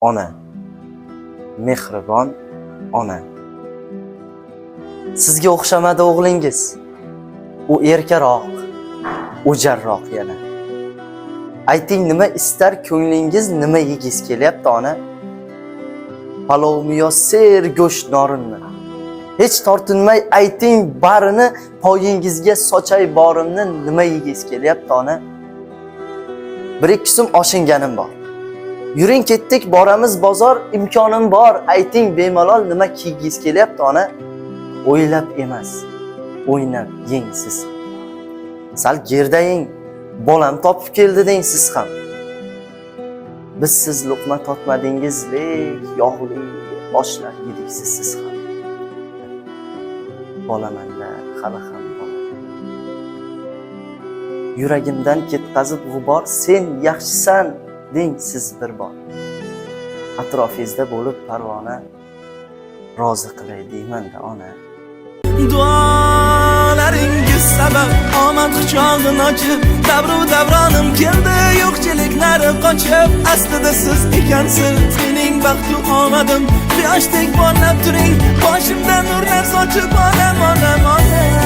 ona, mehribon ona. Sizga o'xshamadi o'g'lingiz. U erkaroq, o'jarroq yana. Ayting, nima istar ko'nglingiz, nima yegiz kelyapti ona? Palovmi yo ser go'sht norinmi? Hech tortinmay ayting barini, poyingizga sochay borimni, nima yegiz kelyapti ona? 1-2 so'm oshinganim bor. Yuring ketdik, boramiz bozor, imkonim bor. Ayting bemalol nima kiygiz kelyapti ona? O'ylab emas, o'ynab yeng siz. Sal gerdaying, bolam topib keldi deng siz ham. Biz siz luqma totmadingiz, lek yog'li oshlar yedik siz ham. Bolamanda hali ham bola. Yuragimdan ketkazib g'ubor, sen yaxshisan deng siz bir bor. Atrofingizda bo'lib parvona, rozi qilay deyman-da ona. Duolaringiz sabab omad quchog'ini ochib, davru davronim keldi, yo'qchiliklari qochib. Aslida siz ekansiz mening baxtu omadim. Quyoshdek porlab turing, boshimdan nurlar sochib, onam onam onam.